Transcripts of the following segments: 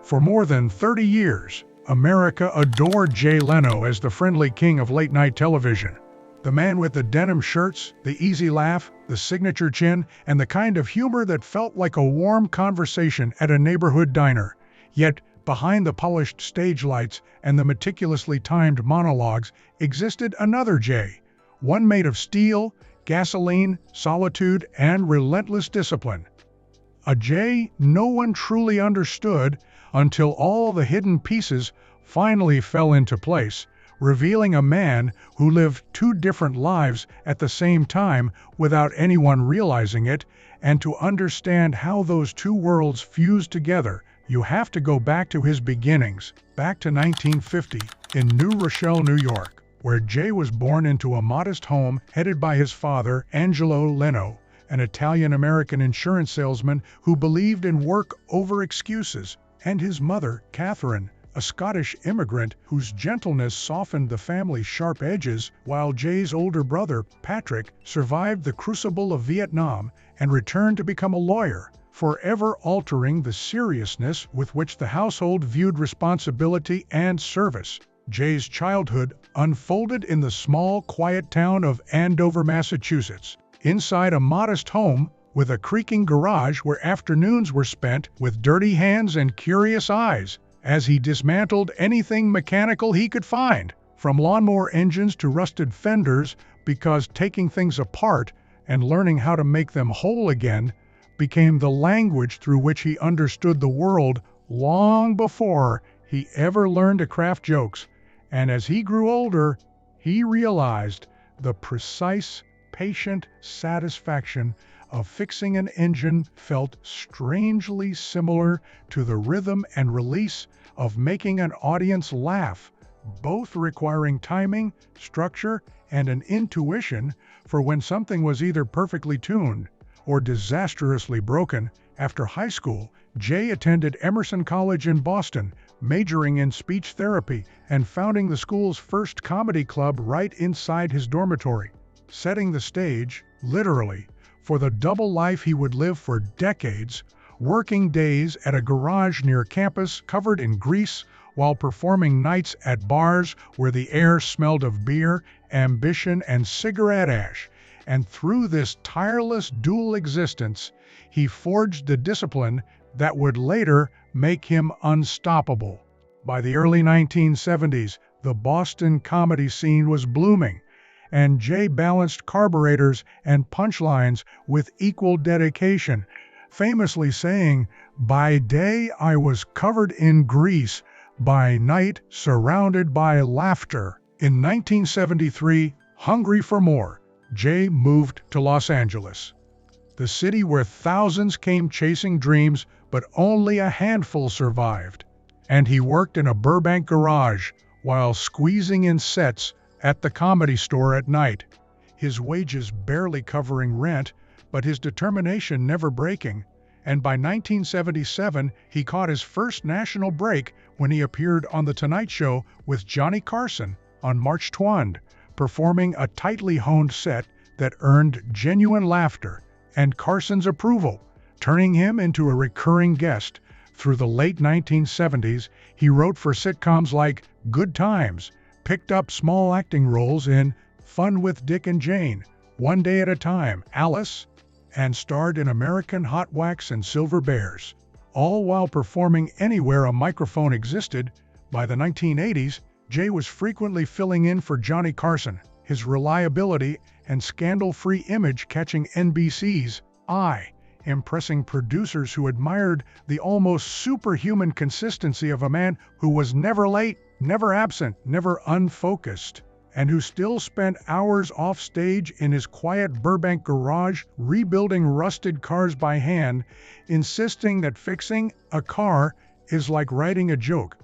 For more than 30 years, America adored Jay Leno as the friendly king of late-night television. The man with the denim shirts, the easy laugh, the signature chin, and the kind of humor that felt like a warm conversation at a neighborhood diner. Yet, behind the polished stage lights and the meticulously timed monologues existed another Jay, one made of steel, gasoline, solitude, and relentless discipline. A Jay no one truly understood until all the hidden pieces finally fell into place, revealing a man who lived two different lives at the same time without anyone realizing it. And to understand how those two worlds fused together, you have to go back to his beginnings, back to 1950, in New Rochelle, New York, where Jay was born into a modest home headed by his father, Angelo Leno, an Italian-American insurance salesman who believed in work over excuses, and his mother, Catherine, a Scottish immigrant whose gentleness softened the family's sharp edges, while Jay's older brother, Patrick, survived the crucible of Vietnam and returned to become a lawyer, forever altering the seriousness with which the household viewed responsibility and service. Jay's childhood unfolded in the small, quiet town of Andover, Massachusetts, inside a modest home with a creaking garage where afternoons were spent with dirty hands and curious eyes, as he dismantled anything mechanical he could find, from lawnmower engines to rusted fenders, because taking things apart and learning how to make them whole again became the language through which he understood the world long before he ever learned to craft jokes. And as he grew older, he realized the precise, patient satisfaction of fixing an engine felt strangely similar to the rhythm and release of making an audience laugh, both requiring timing, structure, and an intuition for when something was either perfectly tuned or disastrously broken. After high school, Jay attended Emerson College in Boston, majoring in speech therapy and founding the school's first comedy club right inside his dormitory, setting the stage, literally, for the double life he would live for decades, working days at a garage near campus covered in grease while performing nights at bars where the air smelled of beer, ambition, and cigarette ash. And through this tireless dual existence, he forged the discipline that would later make him unstoppable. By the early 1970s, the Boston comedy scene was blooming, and Jay balanced carburetors and punchlines with equal dedication, famously saying, "By day I was covered in grease, by night surrounded by laughter." In 1973, hungry for more, Jay moved to Los Angeles, the city where thousands came chasing dreams, but only a handful survived. And he worked in a Burbank garage while squeezing in sets at the Comedy Store at night, his wages barely covering rent, but his determination never breaking. And by 1977, he caught his first national break when he appeared on The Tonight Show with Johnny Carson on March 20, performing a tightly honed set that earned genuine laughter and Carson's approval, turning him into a recurring guest. Through the late 1970s, he wrote for sitcoms like Good Times, picked up small acting roles in Fun with Dick and Jane, One Day at a Time, Alice, and starred in American Hot Wax and Silver Bears, all while performing anywhere a microphone existed. By the 1980s, Jay was frequently filling in for Johnny Carson, his reliability and scandal-free image catching NBC's eye, impressing producers who admired the almost superhuman consistency of a man who was never late, never absent, never unfocused, and who still spent hours off stage in his quiet Burbank garage rebuilding rusted cars by hand, insisting that fixing a car is like writing a joke.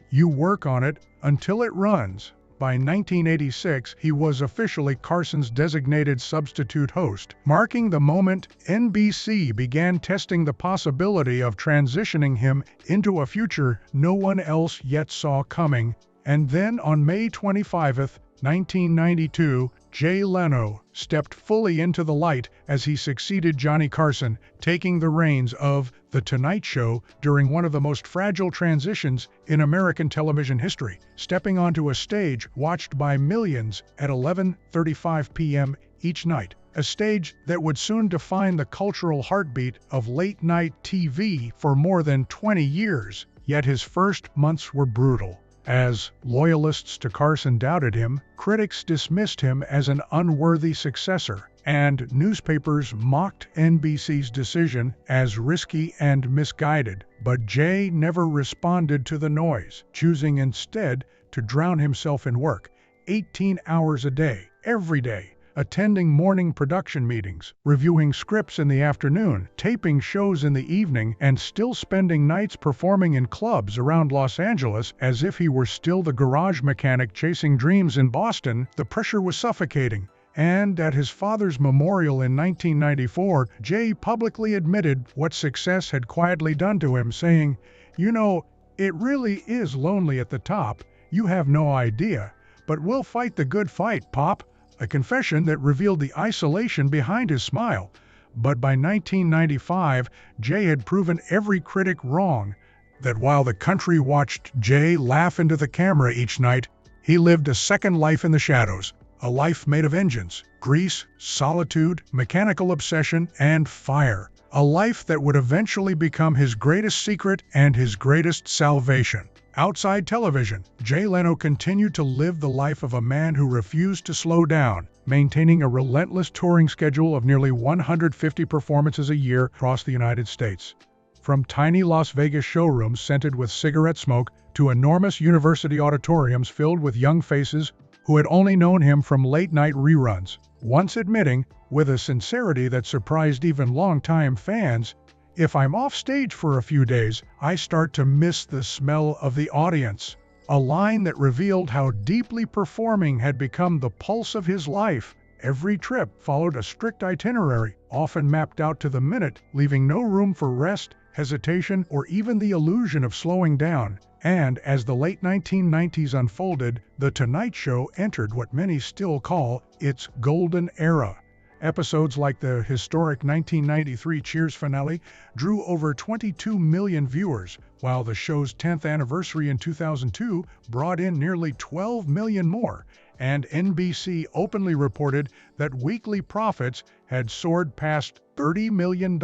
You work on it until it runs. By 1986, he was officially Carson's designated substitute host, marking the moment NBC began testing the possibility of transitioning him into a future no one else yet saw coming. And then on May 25, 1992, Jay Leno stepped fully into the light as he succeeded Johnny Carson, taking the reins of The Tonight Show during one of the most fragile transitions in American television history, stepping onto a stage watched by millions at 11:35 p.m. each night, a stage that would soon define the cultural heartbeat of late-night TV for more than 20 years. Yet his first months were brutal. As loyalists to Carson doubted him, critics dismissed him as an unworthy successor, and newspapers mocked NBC's decision as risky and misguided. But Jay never responded to the noise, choosing instead to drown himself in work, 18 hours a day, every day, attending morning production meetings, reviewing scripts in the afternoon, taping shows in the evening, and still spending nights performing in clubs around Los Angeles as if he were still the garage mechanic chasing dreams in Boston. The pressure was suffocating, and at his father's memorial in 1994, Jay publicly admitted what success had quietly done to him, saying, "You know, it really is lonely at the top. You have no idea. But we'll fight the good fight, Pop." A confession that revealed the isolation behind his smile. But by 1995, Jay had proven every critic wrong, that while the country watched Jay laugh into the camera each night, he lived a second life in the shadows, a life made of engines, grease, solitude, mechanical obsession, and fire. A life that would eventually become his greatest secret and his greatest salvation. Outside television, Jay Leno continued to live the life of a man who refused to slow down, maintaining a relentless touring schedule of nearly 150 performances a year across the United States. From tiny Las Vegas showrooms scented with cigarette smoke to enormous university auditoriums filled with young faces who had only known him from late-night reruns, once admitting, with a sincerity that surprised even longtime fans, "If I'm off stage for a few days, I start to miss the smell of the audience." A line that revealed how deeply performing had become the pulse of his life. Every trip followed a strict itinerary, often mapped out to the minute, leaving no room for rest, hesitation, or even the illusion of slowing down. And as the late 1990s unfolded, The Tonight Show entered what many still call its golden era. Episodes like the historic 1993 Cheers finale drew over 22 million viewers, while the show's 10th anniversary in 2002 brought in nearly 12 million more, and NBC openly reported that weekly profits had soared past $30 million.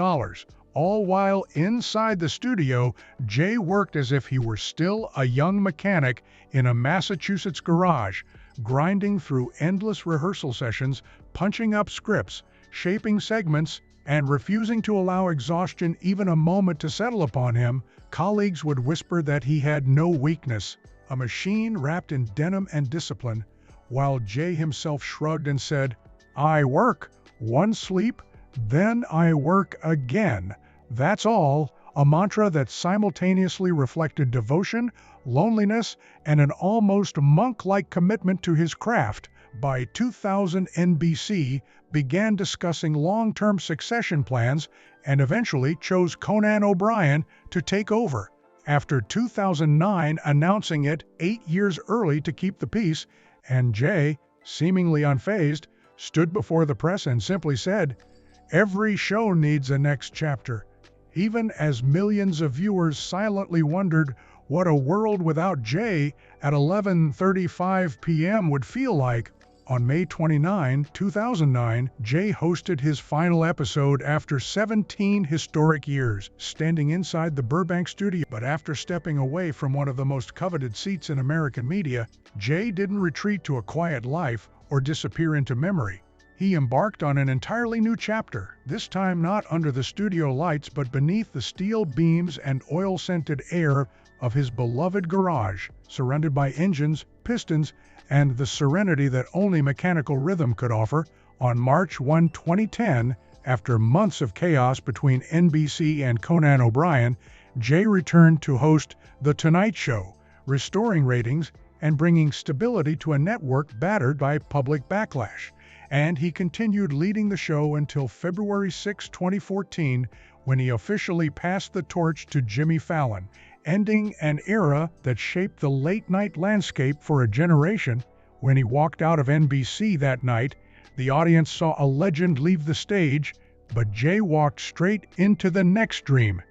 All while inside the studio, Jay worked as if he were still a young mechanic in a Massachusetts garage, grinding through endless rehearsal sessions, punching up scripts, shaping segments, and refusing to allow exhaustion even a moment to settle upon him. Colleagues would whisper that he had no weakness, a machine wrapped in denim and discipline, while Jay himself shrugged and said, "I work, one sleep, then I work again. That's all," a mantra that simultaneously reflected devotion, loneliness, and an almost monk-like commitment to his craft. By 2000, NBC began discussing long-term succession plans and eventually chose Conan O'Brien to take over. After 2009 announcing it 8 years early to keep the peace, and Jay, seemingly unfazed, stood before the press and simply said, "Every show needs a next chapter," even as millions of viewers silently wondered what a world without Jay at 11:35 p.m. would feel like. On May 29, 2009, Jay hosted his final episode after 17 historic years, standing inside the Burbank studio. But after stepping away from one of the most coveted seats in American media, Jay didn't retreat to a quiet life or disappear into memory. He embarked on an entirely new chapter, this time not under the studio lights but beneath the steel beams and oil-scented air of his beloved garage, surrounded by engines, pistons, and the serenity that only mechanical rhythm could offer. On March 1, 2010, after months of chaos between NBC and Conan O'Brien, Jay returned to host The Tonight Show, restoring ratings and bringing stability to a network battered by public backlash. And he continued leading the show until February 6, 2014, when he officially passed the torch to Jimmy Fallon, ending an era that shaped the late-night landscape for a generation. When he walked out of NBC that night, the audience saw a legend leave the stage, but Jay walked straight into the next dream.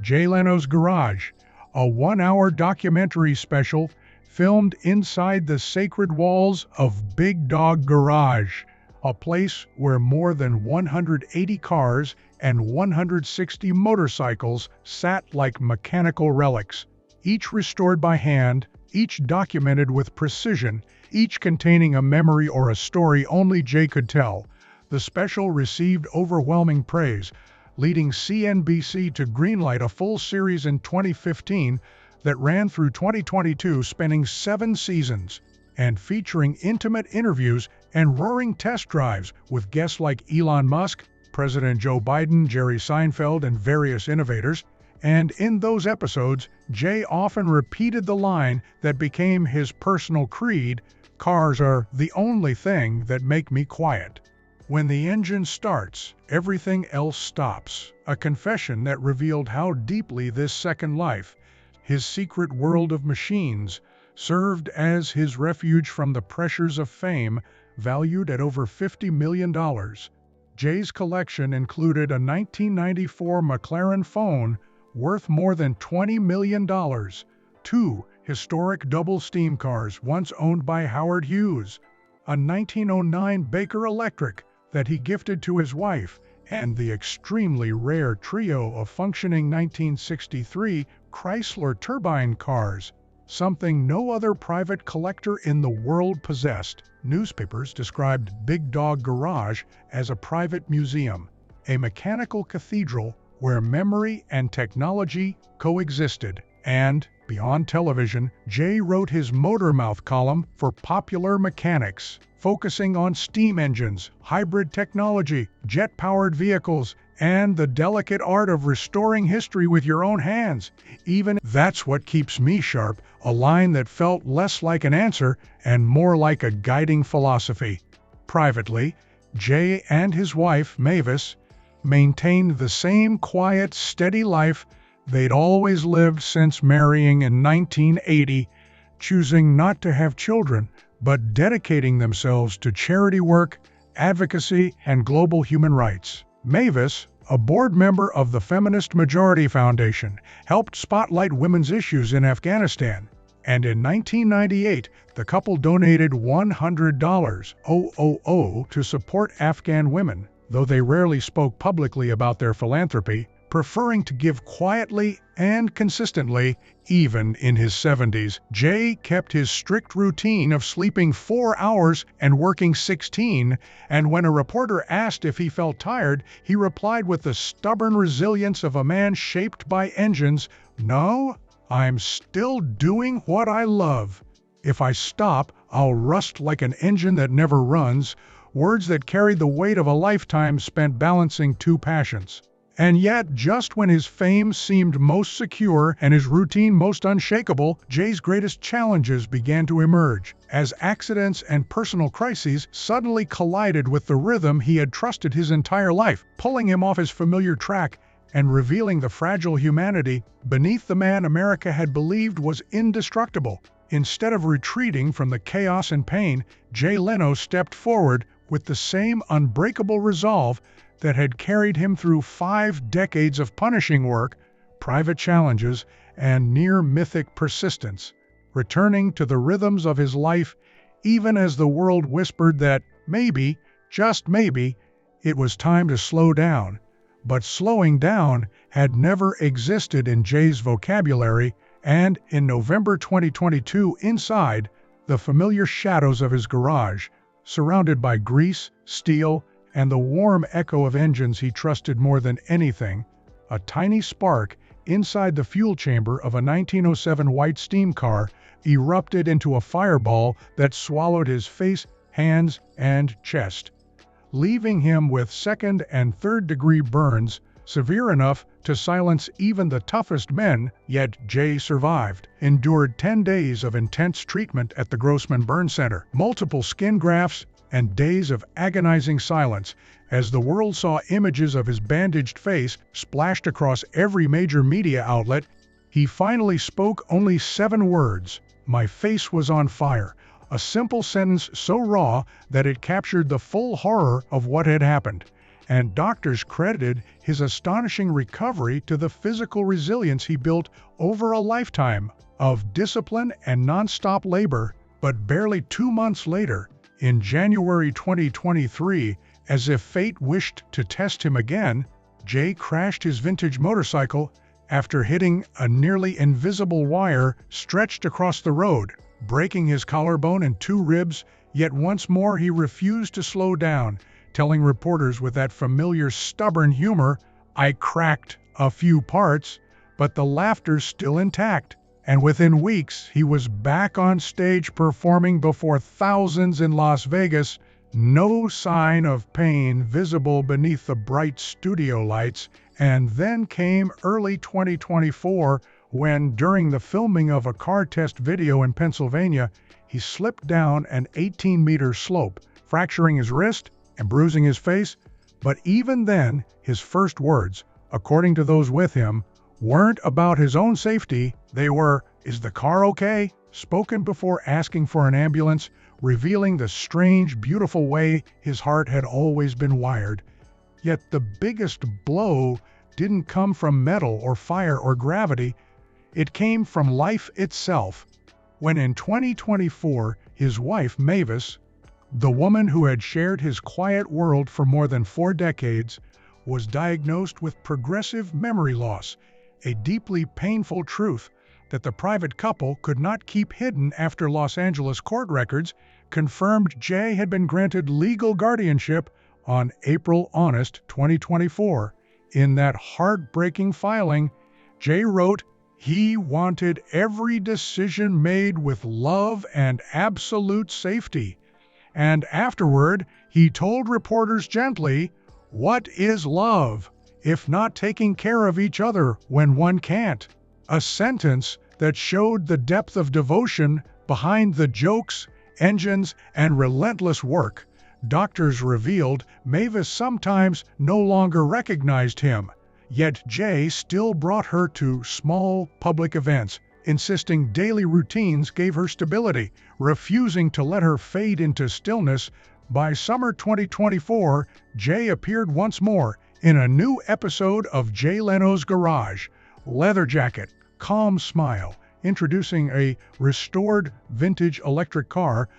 Jay Leno's Garage, a one-hour documentary special filmed inside the sacred walls of Big Dog Garage, a place where more than 180 cars and 160 motorcycles sat like mechanical relics, each restored by hand, each documented with precision, each containing a memory or a story only Jay could tell. The special received overwhelming praise, leading CNBC to greenlight a full series in 2015 that ran through 2022, spanning 7 seasons, and featuring intimate interviews and roaring test drives with guests like Elon Musk, President Joe Biden, Jerry Seinfeld, and various innovators. And in those episodes, Jay often repeated the line that became his personal creed, "Cars are the only thing that make me quiet." When the engine starts, everything else stops. A confession that revealed how deeply this second life, his secret world of machines, served as his refuge from the pressures of fame, valued at over $50 million. Jay's collection included a 1994 McLaren phone worth more than $20 million, 2 historic double steam cars once owned by Howard Hughes, a 1909 Baker Electric that he gifted to his wife, and the extremely rare trio of functioning 1963 Chrysler turbine cars, something no other private collector in the world possessed. Newspapers described Big Dog Garage as a private museum, a mechanical cathedral where memory and technology coexisted. And, beyond television, Jay wrote his Motormouth column for Popular Mechanics, focusing on steam engines, hybrid technology, jet-powered vehicles, and the delicate art of restoring history with your own hands. Even "That's what keeps me sharp," a line that felt less like an answer and more like a guiding philosophy. Privately, Jay and his wife, Mavis, maintained the same quiet, steady life they'd always lived since marrying in 1980, choosing not to have children, but dedicating themselves to charity work, advocacy, and global human rights. Mavis, a board member of the Feminist Majority Foundation, helped spotlight women's issues in Afghanistan, and in 1998, the couple donated $100 to support Afghan women, though they rarely spoke publicly about their philanthropy, preferring to give quietly and consistently. Even in his 70s, Jay kept his strict routine of sleeping 4 hours and working 16, and when a reporter asked if he felt tired, he replied with the stubborn resilience of a man shaped by engines, "No, I'm still doing what I love. If I stop, I'll rust like an engine that never runs," words that carried the weight of a lifetime spent balancing 2 passions. And yet, just when his fame seemed most secure and his routine most unshakable, Jay's greatest challenges began to emerge, as accidents and personal crises suddenly collided with the rhythm he had trusted his entire life, pulling him off his familiar track and revealing the fragile humanity beneath the man America had believed was indestructible. Instead of retreating from the chaos and pain, Jay Leno stepped forward with the same unbreakable resolve that had carried him through 5 decades of punishing work, private challenges, and near-mythic persistence, returning to the rhythms of his life even as the world whispered that maybe, just maybe, it was time to slow down. But slowing down had never existed in Jay's vocabulary, and in November 2022, inside the familiar shadows of his garage, surrounded by grease, steel, and the warm echo of engines he trusted more than anything, a tiny spark inside the fuel chamber of a 1907 white steam car erupted into a fireball that swallowed his face, hands, and chest, leaving him with 2nd and 3rd-degree burns, severe enough to silence even the toughest men. Yet Jay survived, endured 10 days of intense treatment at the Grossman Burn Center, multiple skin grafts, and days of agonizing silence as the world saw images of his bandaged face splashed across every major media outlet. He finally spoke only 7 words: "My face was on fire. a simple sentence so raw that it captured the full horror of what had happened, and doctors credited his astonishing recovery to the physical resilience he built over a lifetime of discipline and nonstop labor. But barely 2 months later, in January 2023, as if fate wished to test him again, Jay crashed his vintage motorcycle after hitting a nearly invisible wire stretched across the road, breaking his collarbone and 2 ribs. Yet once more he refused to slow down, telling reporters with that familiar stubborn humor, "I cracked a few parts, but the laughter's still intact." And within weeks, he was back on stage performing before thousands in Las Vegas, no sign of pain visible beneath the bright studio lights. And then came early 2024, when, during the filming of a car test video in Pennsylvania, he slipped down an 18-meter slope, fracturing his wrist and bruising his face. But even then, his first words, according to those with him, weren't about his own safety. They were, "Is the car okay?" spoken before asking for an ambulance, revealing the strange, beautiful way his heart had always been wired. Yet the biggest blow didn't come from metal or fire or gravity. It came from life itself. When in 2024, his wife Mavis, the woman who had shared his quiet world for more than 4 decades, was diagnosed with progressive memory loss, a deeply painful truth that the private couple could not keep hidden after Los Angeles court records confirmed Jay had been granted legal guardianship on April 2024. In that heartbreaking filing, Jay wrote he wanted every decision made with love and absolute safety. And afterward, he told reporters gently, "What is love, if not taking care of each other when one can't?" A sentence that showed the depth of devotion behind the jokes, engines, and relentless work. Doctors revealed Mavis sometimes no longer recognized him, yet Jay still brought her to small public events, insisting daily routines gave her stability, refusing to let her fade into stillness. By summer 2024, Jay appeared once more in a new episode of Jay Leno's Garage. Leather jacket, calm smile, introducing a restored vintage electric car,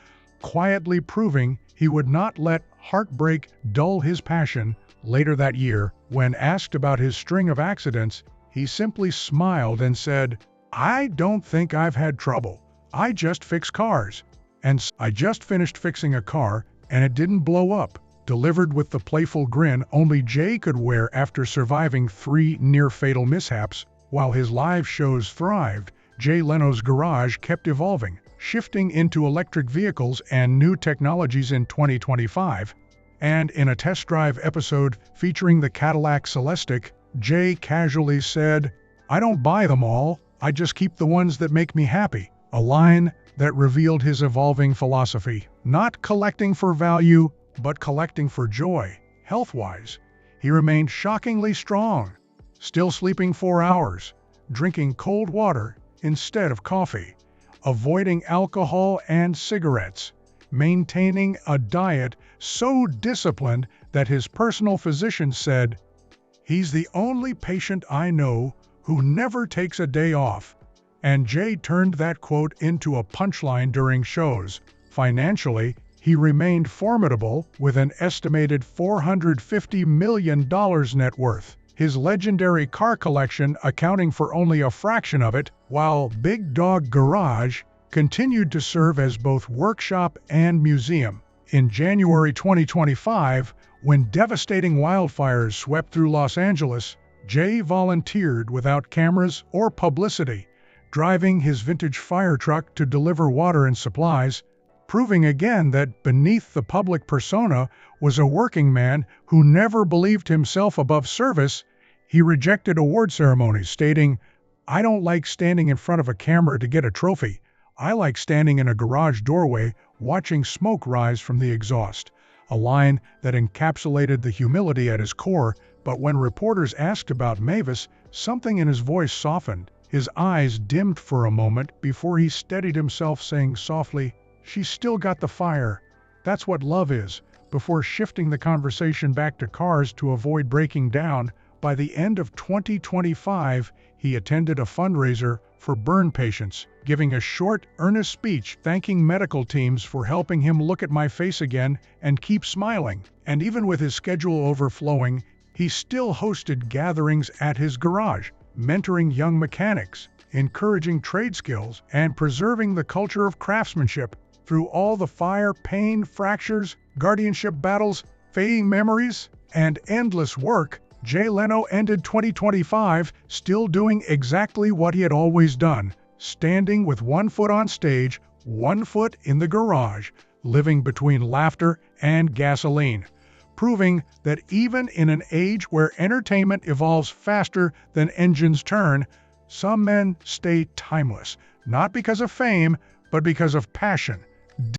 quietly proving he would not let heartbreak dull his passion. Later that year, when asked about his string of accidents, he simply smiled and said, "I don't think I've had trouble. I just fix cars. And I just finished fixing a car, and it didn't blow up," delivered with the playful grin only Jay could wear after surviving 3 near-fatal mishaps. While his live shows thrived, Jay Leno's Garage kept evolving, shifting into electric vehicles and new technologies in 2025. And in a test drive episode featuring the Cadillac Celestiq, Jay casually said, "I don't buy them all, I just keep the ones that make me happy," a line that revealed his evolving philosophy. Not collecting for value, but collecting for joy. Health-wise, he remained shockingly strong, still sleeping 4 hours, drinking cold water instead of coffee, avoiding alcohol and cigarettes, maintaining a diet so disciplined that his personal physician said, "He's the only patient I know who never takes a day off." And Jay turned that quote into a punchline during shows. Financially, he remained formidable with an estimated $450 million net worth, his legendary car collection accounting for only a fraction of it, while Big Dog Garage continued to serve as both workshop and museum. In January 2025, when devastating wildfires swept through Los Angeles, Jay volunteered without cameras or publicity, driving his vintage fire truck to deliver water and supplies, proving again that beneath the public persona was a working man who never believed himself above service. He rejected award ceremonies, stating, "I don't like standing in front of a camera to get a trophy. I like standing in a garage doorway watching smoke rise from the exhaust," a line that encapsulated the humility at his core. But when reporters asked about Mavis, something in his voice softened. His eyes dimmed for a moment before he steadied himself, saying softly, She's still got the fire. That's what love is. Before shifting the conversation back to cars to avoid breaking down, by the end of 2025, he attended a fundraiser for burn patients, giving a short, earnest speech thanking medical teams for helping him look at my face again and keep smiling. And even with his schedule overflowing, he still hosted gatherings at his garage, mentoring young mechanics, encouraging trade skills, and preserving the culture of craftsmanship. Through all the fire, pain, fractures, guardianship battles, fading memories, and endless work, Jay Leno ended 2025 still doing exactly what he had always done, standing with one foot on stage, one foot in the garage, living between laughter and gasoline, proving that even in an age where entertainment evolves faster than engines turn, some men stay timeless, not because of fame, but because of passion,